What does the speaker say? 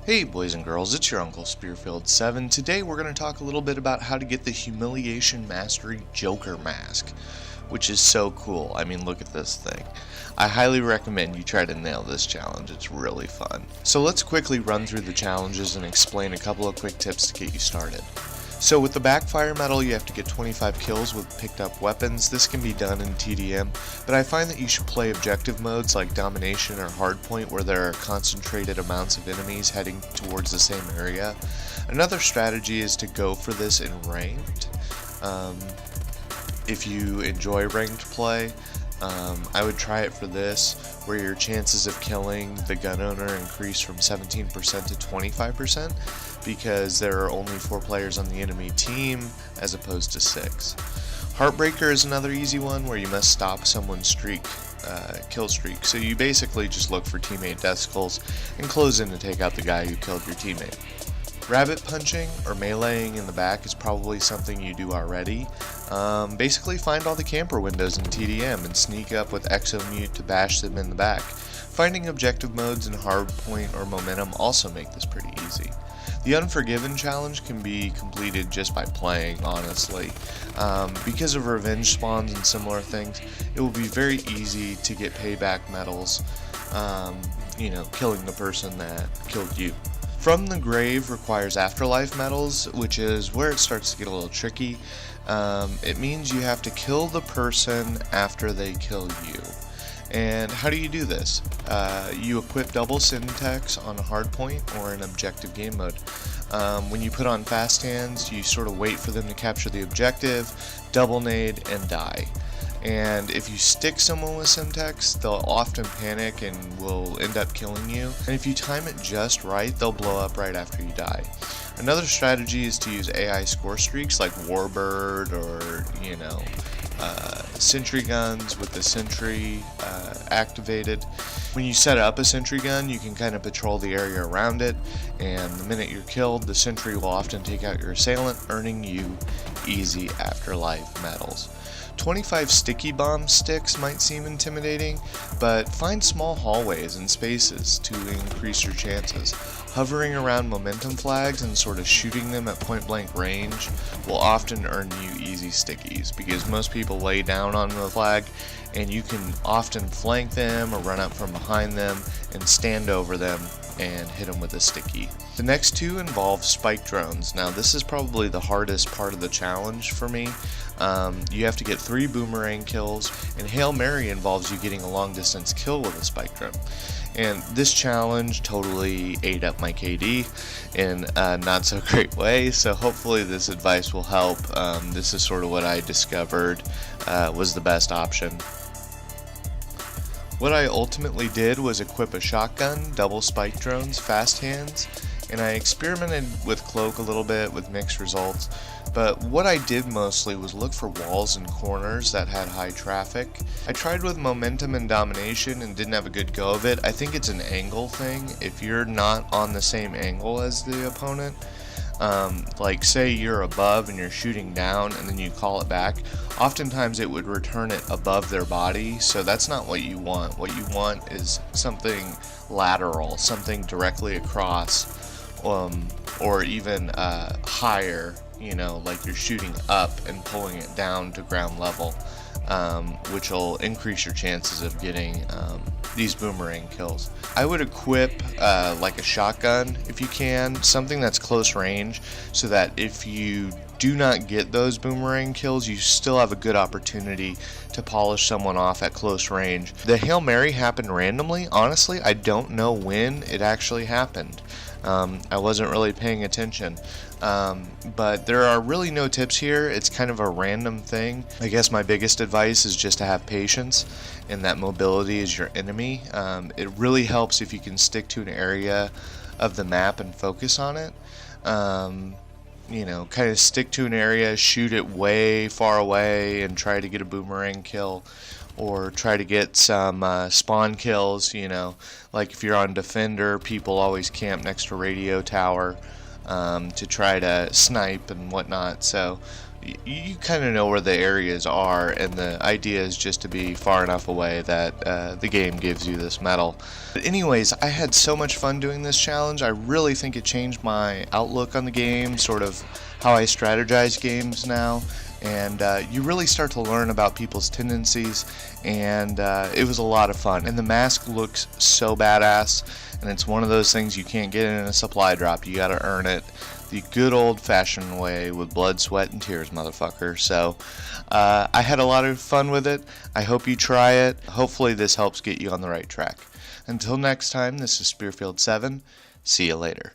Hey boys and girls, it's your Uncle Spearfield7. Today we're going to talk a little bit about how to get the Humiliation Mastery Joker Mask, which is so cool. I mean, look at this thing. I highly recommend you try to nail this challenge. It's really fun. So let's quickly run through the challenges and explain a couple of quick tips to get you started. So with the Backfire medal, you have to get 25 kills with picked up weapons. This can be done in TDM, but I find that you should play objective modes like Domination or Hardpoint, where there are concentrated amounts of enemies heading towards the same area. Another strategy is to go for this in ranked. If you enjoy ranked play, I would try it for this, where your chances of killing the gun owner increase from 17% to 25%, because there are only 4 players on the enemy team as opposed to 6. Heartbreaker is another easy one, where you must stop someone's kill streak. So you basically just look for teammate death skulls and close in to take out the guy who killed your teammate. Rabbit punching or meleeing in the back is probably something you do already. Basically find all the camper windows in TDM and sneak up with exomute to bash them in the back. Finding objective modes in Hardpoint or Momentum also make this pretty easy. The Unforgiven challenge can be completed just by playing, honestly. Because of revenge spawns and similar things, it will be very easy to get payback medals, killing the person that killed you. From the Grave requires Afterlife medals, which is where it starts to get a little tricky. It means you have to kill the person after they kill you. And how do you do this? You equip double syntax on a hardpoint or an objective game mode. When you put on fast hands, you sort of wait for them to capture the objective, double nade, and die. And if you stick someone with syntax, they'll often panic and will end up killing you. And if you time it just right, they'll blow up right after you die. Another strategy is to use AI score streaks like Warbird or, sentry guns with the sentry activated. When you set up a sentry gun, you can kind of patrol the area around it, and the minute you're killed, the sentry will often take out your assailant, earning you easy Afterlife medals. 25 sticky bomb sticks might seem intimidating, but find small hallways and spaces to increase your chances. Hovering around momentum flags and sort of shooting them at point blank range will often earn you easy stickies, because most people lay down on the flag and you can often flank them or run up from behind them and stand over them and hit them with a sticky. The next two involve spike drones. Now this is probably the hardest part of the challenge for me. You have to get 3 boomerang kills, and Hail Mary involves you getting a long distance kill with a spike drone. And this challenge totally ate up my KD in a not so great way, so hopefully this advice will help. This is sort of what I discovered was the best option. What I ultimately did was equip a shotgun, double spike drones, fast hands, and I experimented with cloak a little bit with mixed results. But what I did mostly was look for walls and corners that had high traffic. I tried with momentum and domination and didn't have a good go of it. I think it's an angle thing. If you're not on the same angle as the opponent, like say you're above and you're shooting down and then you call it back, oftentimes it would return it above their body, so that's not what you want. What you want is something lateral, something directly across, or even higher, like you're shooting up and pulling it down to ground level, which will increase your chances of getting these boomerang kills. I would equip like a shotgun if you can, something that's close range, so that if you do not get those boomerang kills, you still have a good opportunity to polish someone off at close range. The Hail Mary happened randomly. Honestly, I don't know when it actually happened. I wasn't really paying attention. But there are really no tips here. It's kind of a random thing. I guess my biggest advice is just to have patience, and that mobility is your enemy. It really helps if you can stick to an area of the map and focus on it. Kind of stick to an area, shoot it way far away and try to get a boomerang kill, or try to get some spawn kills. Like if you're on Defender, people always camp next to radio tower to try to snipe and whatnot. So you kind of know where the areas are, and the idea is just to be far enough away that the game gives you this medal. But anyways, I had so much fun doing this challenge. I really think it changed my outlook on the game, sort of how I strategize games now. And you really start to learn about people's tendencies, and it was a lot of fun. And the mask looks so badass, and it's one of those things you can't get in a supply drop. You gotta earn it the good old-fashioned way with blood, sweat, and tears, motherfucker. So I had a lot of fun with it. I hope you try it. Hopefully this helps get you on the right track. Until next time, this is Spearfield 7. See you later.